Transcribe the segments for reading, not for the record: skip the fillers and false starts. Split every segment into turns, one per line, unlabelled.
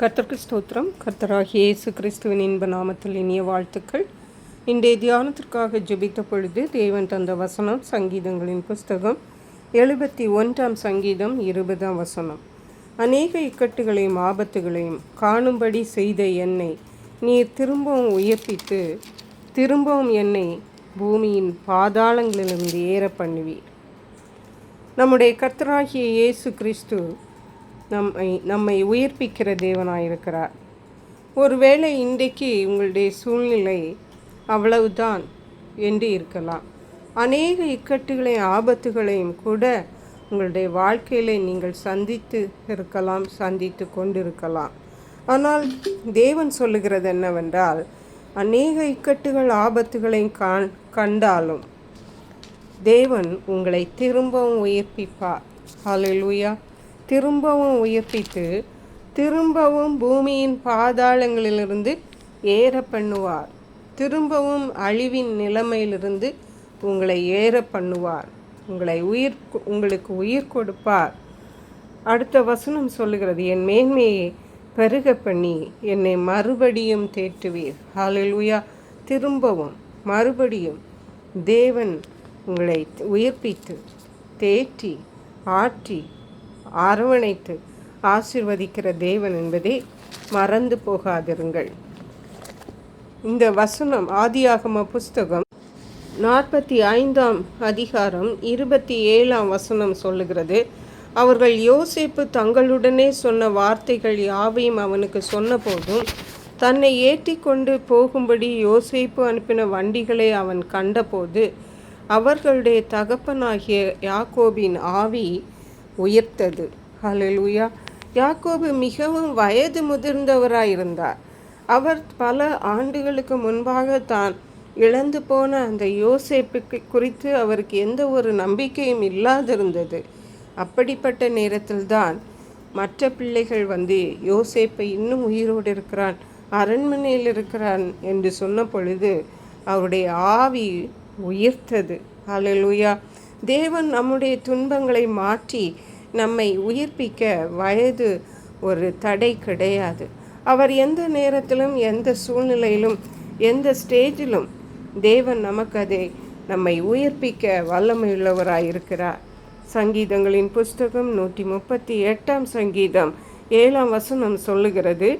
கர்த்தருக்கு ஸ்தோத்திரம். கர்த்தராகிய இயேசு கிறிஸ்துவின் இன்ப நாமத்தில் இனிய வாழ்த்துக்கள். இன்றைய தியானத்திற்காக ஜெபித்த பொழுது தேவன் தந்த வசனம் சங்கீதங்களின் புஸ்தகம் 71 சங்கீதம் 20 வசனம். அநேக இக்கட்டுகளையும் ஆபத்துகளையும் காணும்படி செய்த என்னை நீர் திரும்பவும் உயிர்ப்பித்து திரும்பவும் என்னை பூமியின் பாதாளங்களிலிருந்து ஏற பண்ணுவீர். நம்முடைய கர்த்தராகிய இயேசு கிறிஸ்து நம்மை உயிர்ப்பிக்கிற தேவனாயிருக்கிறார். ஒருவேளை இன்றைக்கு உங்களுடைய சூழ்நிலை அவ்வளவுதான் என்று இருக்கலாம். அநேக இக்கட்டுகளையும் ஆபத்துகளையும் கூட உங்களுடைய வாழ்க்கையில் நீங்கள் சந்தித்து கொண்டிருக்கலாம். ஆனால் தேவன் சொல்லுகிறது என்னவென்றால், அநேக இக்கட்டுகள் ஆபத்துகளையும் கண்டாலும் தேவன் உங்களை திரும்பவும் உயிர்ப்பிப்பார். ஹல்லேலூயா. திரும்பவும் உயிர்ப்பித்து திரும்பவும் பூமியின் பாதாளங்களிலிருந்து ஏற பண்ணுவார். திரும்பவும் அழிவின் நிலைமையிலிருந்து உங்களை ஏற பண்ணுவார். உங்களுக்கு உயிர் கொடுப்பார். அடுத்த வசனம் சொல்லுகிறது, என் மேன்மையை பெருக பண்ணி என்னை மறுபடியும் தேற்றுவீர். ஹல்லேலூயா. திரும்பவும் மறுபடியும் தேவன் உங்களை உயிர்ப்பித்து தேற்றி ஆற்றி அரவணைத்து ஆசீர்வதிக்கிற தேவன் என்பதை மறந்து போகாதிருங்கள். இந்த வசனம் ஆதியாகம புஸ்தகம் 45 அதிகாரம் 27 வசனம் சொல்லுகிறது, அவர்கள் யோசேப்பு தங்களுடனே சொன்ன வார்த்தைகள் யாவையும் அவனுக்கு சொன்ன போதும் தன்னை ஏற்றி கொண்டு போகும்படி யோசேப்பு அனுப்பின வண்டிகளை அவன் கண்டபோது அவர்களுடைய தகப்பனாகிய யாக்கோபின் ஆவி உயர்த்தது. ஹல்லேலூயா. யாக்கோபு மிகவும் வயது முதிர்ந்தவராயிருந்தார். அவர் பல ஆண்டுகளுக்கு முன்பாக தான் இழந்து போன அந்த யோசேப்புக்கு குறித்து அவருக்கு எந்த ஒரு நம்பிக்கையும் இல்லாதிருந்தது. அப்படிப்பட்ட நேரத்தில்தான் மற்ற பிள்ளைகள் யோசேப்பை இன்னும் உயிரோடு இருக்கிறான், அரண்மனையில் இருக்கிறான் என்று சொன்ன பொழுது அவருடைய ஆவி உயர்த்தது. ஹல்லேலூயா. தேவன் நம்முடைய துன்பங்களை மாற்றி நம்மை உயிர்ப்பிக்க வயது ஒரு தடை கிடையாது. அவர் எந்த நேரத்திலும் எந்த சூழ்நிலையிலும் எந்த ஸ்டேஜிலும் தேவன் நமக்கு நம்மை உயிர்ப்பிக்க வல்லமையுள்ளவராயிருக்கிறார். சங்கீதங்களின் புஸ்தகம் 138 சங்கீதம் 7 வசனம் சொல்லுகிறது,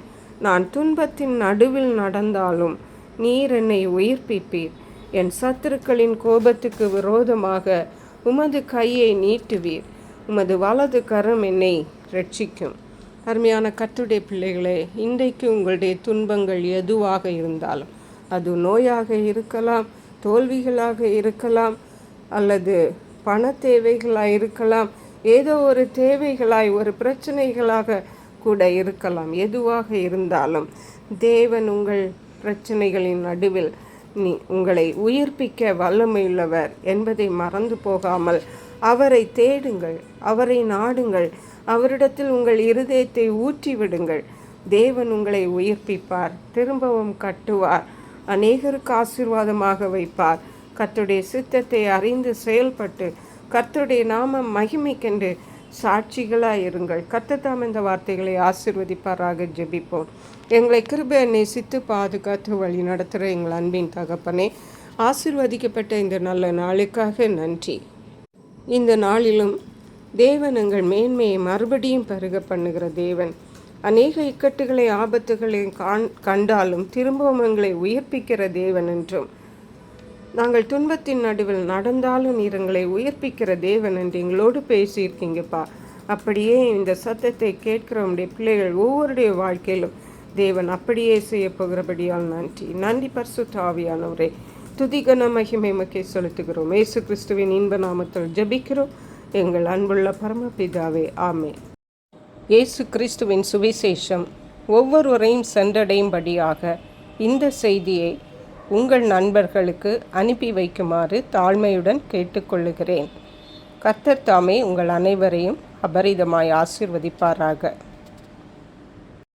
நான் துன்பத்தின் நடுவில் நடந்தாலும் நீர் என்னை உயிர்ப்பிப்பீர். என் சத்துருக்களின் கோபத்துக்கு விரோதமாக உமது கையை நீட்டுவீர். உமது வலது கரம் என்னை ரட்சிக்கும். அருமையான கர்த்தருடைய பிள்ளைகளே, இன்றைக்கு உங்களுடைய துன்பங்கள் எதுவாக இருந்தாலும், அது நோயாக இருக்கலாம், தோல்விகளாக இருக்கலாம், அல்லது பண தேவைகளாக இருக்கலாம், ஏதோ ஒரு தேவைகளாய் ஒரு பிரச்சனைகளாக கூட இருக்கலாம். எதுவாக இருந்தாலும் தேவன் உங்கள் பிரச்சனைகளின் நடுவில் உங்களை உயிர்ப்பிக்க வல்லமையுள்ளவர் என்பதை மறந்து போகாமல் அவரை தேடுங்கள், அவரை நாடுங்கள், அவரிடத்தில் உங்கள் இருதயத்தை ஊற்றிவிடுங்கள். தேவன் உங்களை உயிர்ப்பிப்பார், திரும்பவும் கட்டுவார், அநேகருக்கு ஆசீர்வாதமாக வைப்பார். கர்த்தருடைய சித்தத்தை அறிந்து செயல்பட்டு கர்த்தருடைய நாமம் மகிமைக்கென்று சாட்சிகளாக இருங்கள். கர்த்தர் இந்த வார்த்தைகளை ஆசீர்வதிப்பாராக. ஜெபிப்போம். எங்களை கிருபையை நேசித்து பாதுகாத்து வழி நடத்துகிற எங்கள் அன்பின் தகப்பனே, ஆசீர்வதிக்கப்பட்ட இந்த நல்ல நாளுக்காக நன்றி. இந்த நாளிலும் தேவன் எங்கள் மேன்மையை மறுபடியும் பெருக பண்ணுகிற தேவன். அநேக இக்கட்டுகளை ஆபத்துகளை கண்டாலும் திரும்பவும் எங்களை உயிர்ப்பிக்கிற தேவன் என்றும், நாங்கள் துன்பத்தின் நடுவில் நடந்தாலும் நீர் எங்களை உயிர்ப்பிக்கிற தேவன் என்று எங்களோடு பேசியிருக்கீங்கப்பா. அப்படியே இந்த சத்தத்தை கேட்கிறவனுடைய பிள்ளைகள் ஒவ்வொருடைய வாழ்க்கையிலும் தேவன் அப்படியே செய்ய போகிறபடியால் நன்றி. பரிசுத்த ஆவியானவரே, துதிகன மகிமை மக்கை செலுத்துகிறோம். இயேசு கிறிஸ்துவின் இன்ப நாமத்தில் ஜெபிக்கிறோம் எங்கள் அன்புள்ள பரமபிதாவே, ஆமென். இயேசு கிறிஸ்துவின் சுவிசேஷம் ஒவ்வொருவரையும் சென்றடையும்படியாக இந்த செய்தியை உங்கள் நண்பர்களுக்கு அனுப்பி வைக்குமாறு தாழ்மையுடன் கேட்டுக்கொள்ளுகிறேன். கர்த்தர் தாமே உங்கள் அனைவரையும் அபரிதமாய் ஆசீர்வதிப்பாராக.